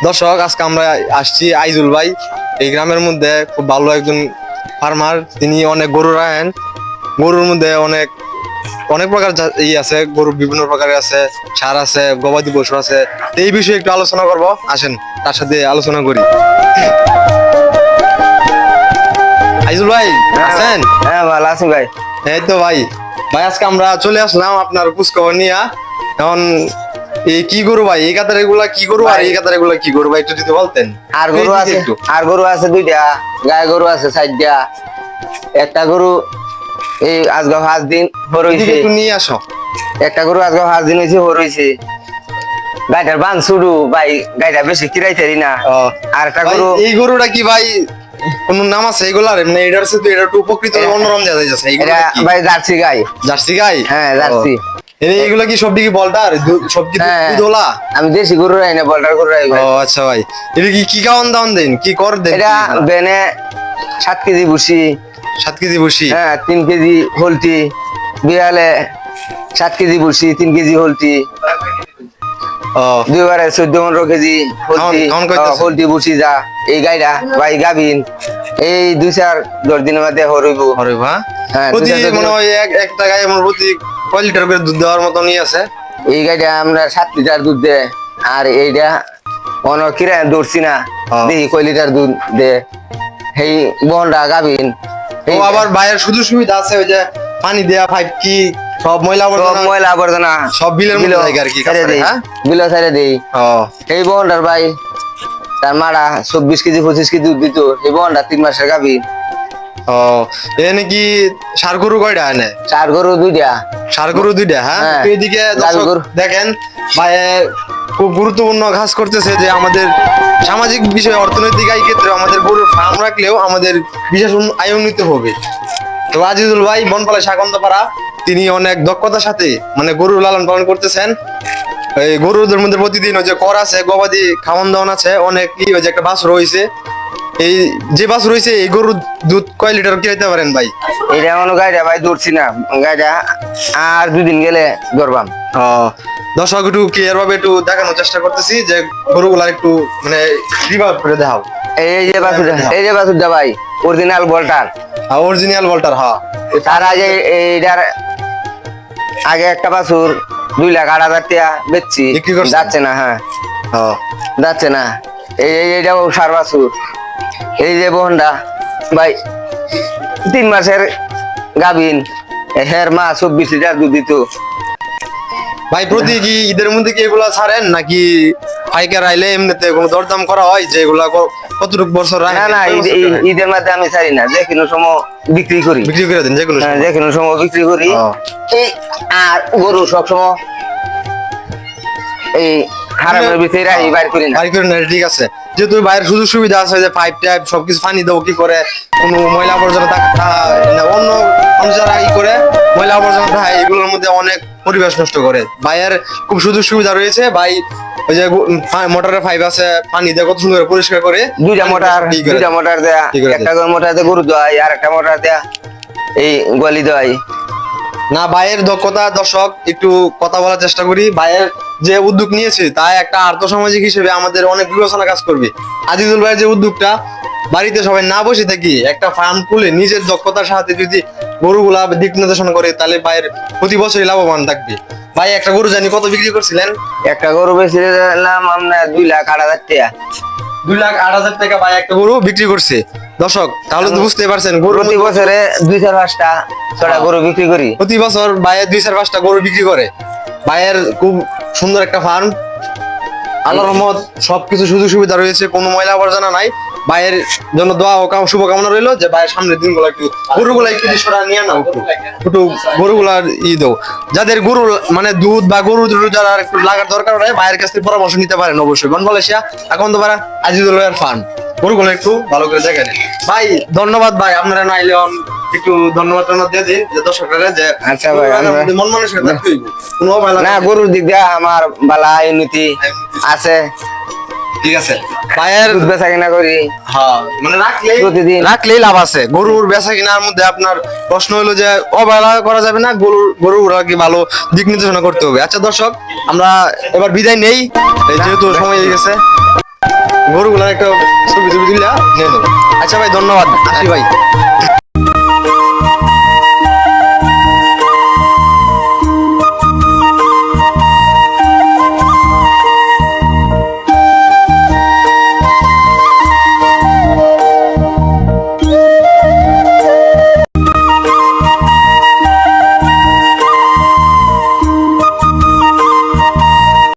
দর্শক, আজকে আমরা আসছি আইজুল ভাই এই গ্রামের মধ্যে খুব ভালো একজন ফার্মার। তিনি অনেক গরু রাখেন। গরুর মধ্যে অনেক অনেক প্রকার আছে, গরু বিভিন্ন প্রকারের আছে, সার আছে, গবাদি পশু আছে। এই বিষয়ে একটু আলোচনা করব, আসেন তার সাথে আলোচনা করি। আইজুল ভাই আছেন? হ্যাঁ ভালো আছি ভাই। এই তো ভাই, আজকে আমরা চলে আসলাম আপনার খোঁজখবর নিয়ে। এখন এই কি গরু ভাই, এই কাতার এগুলা কি গরু আর এই কাতার এগুলা কি গরু ভাই, একটু যদি বলতেন। আর গরু আছে দুইটা, গায়ে গরু আছে 4টা। একটা গরু এই আজকে 5 দিন হইছে, একটু নিয়ে আসো। একটা গরু আজকে 5 দিন হইছে হইছে। গাইটার বান শুরু ভাই, গাইটা বেশি কিরাইতেরি না। আর একটা গরু, এই গরুটা কি ভাই কোন নাম আছে এগুলার? মানে এটার সাথে এটা একটু উপকৃত অন্যরকম দেখা যাচ্ছে। এটা ভাই জার্সি গাই। জার্সি গাই? হ্যাঁ জার্সি। এইগুলা কি সবটি কি বলটার সব কি দুধওয়ালা? আমি দেশি গরু রাই না, বলটার গরু রাই ভাই। ও আচ্ছা ভাই, এটা কি খাওয়ান দাওয়ান দেন, কি কর দেন? এটা বেনে 7 কেজি ভুসি। 7 কেজি ভুসি? হ্যাঁ 3 কেজি হলটি। বিয়ালে 7 কেজি ভুসি, 3 কেজি হলটি। দুইবারে 14-15 কেজি হলটি ভুসি যা। এই গাইডা ভাই গাবিন এই 2-4-10 দিনের মধ্যে হরইব। হ্যাঁ, প্রতি মনে হয় একটা গায়ে প্রতি কয় লিটার করে দুধ দেওয়ার মতো নিয়ে আছে? এই গাইটা আমরা 7 লিটার দুধ দেয়। আর এইটা অন কিরা দৌড়ছি না, দেখি কয় লিটার দুধ দে। এই বন্ডা গাবিন। ও আবার বাইরের সুযোগ সুবিধা আছে, ওই যে পানি দেয়া পাইপ কি সব ময়লা আবর্জনা সব বিলের মধ্যে যায় আর কি, বিল ছেড়ে দেই। এই বন্ডার ভাই তার মারা 24 কেজি 25 কেজি দুধ দিত। এই বন্ডা 3 মাসের গাবিন। এনে কি ষাঁড় গরু কয়টা এনে? ষাঁড় গরু 2টা। ষাঁড় গরু 2টা? হ্যাঁ। এদিকে দেখেন ভাই খুব গুরুত্বপূর্ণ কাজ করতেছে, যে আমাদের সামাজিক বিষয় অর্থনৈতিক আয় ক্ষেত্রে আমাদের গরুর ফার্ম রাখলেও আমাদের বিশেষ আয় উন্নীত হবে। তো আজিজুল ভাই বনপাড়া শাকন্দপাড়া, তিনি অনেক দক্ষতার সাথে মানে গরুর লালন পালন করতেছেন। এই গরুদের মধ্যে প্রতিদিন ওই যে কর আছে, গবাদি খাওয়ান দাওয়ান আছে, অনেক কি ওই যে একটা বাছুর রয়েছে। এই যে বাছুর রয়েছে এই গরুর দুধ কয় লিটার কিনতে পারেন ভাই? এটা কোনো গাইডা ভাই দৌড়ছি না, গাইডা আর 2 দিন গেলে ধরবাম। দর্শক একটু ক্লিয়ার ভাবে একটু দেখানোর চেষ্টা করতেছি যে গরুগুলা একটু মানে রিভাইভ করে দেখাও। এই যে বাছুরটা ভাই অরিজিনাল বলটার। অরিজিনাল বলটার? হ্যাঁ। তার আগে এইটার আগে একটা বাছুর 2,08,000 টাকা বেচছি, যাচ্ছে না। হ্যাঁ যাচ্ছে না। এইটাও সার বাছুর। এই যে বহনটা ভাই 3 মাসের গাভিন, হের মা 24 লিটার দুধ দিত ভাই। প্রতি কি ঈদের মধ্যে কি এগুলা ছাড়েন নাকি পাইকার আইলে এমনিতে কোনো দরদাম করা হয় যে এগুলা কতটুকু বছর রাখেন? না ঈদের মধ্যে আমি ছাড়ি না, যে কোনো সময় বিক্রি করে দেন? যে কোনো সময় বিক্রি করি। আর গরু সবসময় এই হারামের ভিতরে রাখি, বাইর করি না। ঠিক আছে, যেহেতু বাইরের সুযোগ সুবিধা আছে, যে পাইপ টাইপ সবকিছু পানি দেবো কি করে, কোনো ময়লা আবর্জনা অন্য মানুষেরা ই করে ময়লা আবর্জনা থাকে, এগুলোর মধ্যে অনেক পরিবেশ নষ্ট করে। বাইরের খুব সুযোগ সুবিধা রয়েছে ভাই, ওই যে মোটরের পাইপ আছে, পানি দিয়ে কত সুন্দর পরিষ্কার করে। 2টা মোটর দেয়া, একটা মোটর দিয়ে গরু দেয় আর একটা মোটর দেয়া এই গলি দেয় না। ভাইয়ের দক্ষতা দর্শক একটু কথা বলার চেষ্টা করি। ভাইয়ের যে উদ্যোগ নিয়েছে তা একটা আর্থসামাজিক হিসেবে আমাদের অনেক বিবেচনা কাজ করবে। আজিজুল ভাইয়ের যে উদ্যোগটা, বাড়িতে সবাই না বসে থাকি একটা ফার্ম খুলে নিজের দক্ষতার সাথে যদি গরুগুলা দিক নির্দেশনা করে, তাহলে ভাইয়ের প্রতি বছরই লাভবান থাকবে। ভাই একটা গরু জানি কত বিক্রি করছিলেন? একটা গরু বেচছিলাম আমরা 2,08,000 টাকা। 2,08,000 টাকা ভাই একটা গরু বিক্রি করছে। দর্শক তাহলে তো বুঝতে পারছেন, গরু প্রতি বছরে 2-4-5টা গরু বিক্রি করি। প্রতি বছর ভাইয়ের 2-4-5টা গরু বিক্রি করে। ভাইয়ের খুব সুন্দর একটা ফার্ম, আল্লাহর রহমত সবকিছু সুযোগ সুবিধা রয়েছে, কোনো ময়লা আবর্জনা নাই। ভাইয়ের জন্য দোয়া ও শুভকামনা রইলো, যে ভাইয়ের সামনের দিনগুলো একটু গরুগুলা একটু সরা নিয়ে নাও, একটু গরুগুলার দাও। যাদের গরু মানে দুধ বা গরু যারা একটু লাগার দরকার হয়, ভাইয়ের কাছ থেকে পরামর্শ নিতে পারেন অবশ্যই। বনপালেশিয়া এখন তো পারা আজিজুল ভাইয়ের ফার্ম, গরুগুলো একটু ভালো করে দেখে নেন। ভাই ধন্যবাদ ভাই, আপনারা নাইলে একটু ধন্যবাদ দিয়ে দিন যে দর্শকরা, যে আচ্ছা ভাই মন মানুষের না গরুর দিক দিয়ে আমার বালা উন্নতি আছে। ঠিক আছে ভাইয়ের দুধ বেচা কিনা করি হ্যাঁ মানে প্রতিদিন। রাখলেই লাভ আছে। গরুর বেচা কেনার মধ্যে আপনার প্রশ্ন হলো যে অবহেলা করা যাবে না, গরুর কি ভালো দিক নির্দেশনা করতে হবে। আচ্ছা দর্শক, আমরা এবার বিদায় নেই, এই যেহেতু সময় হয়ে গেছে, গরুগুলার একটা ছবি তুলে নিয়ে নেবো। আচ্ছা ভাই, ধন্যবাদ, আসি ভাই।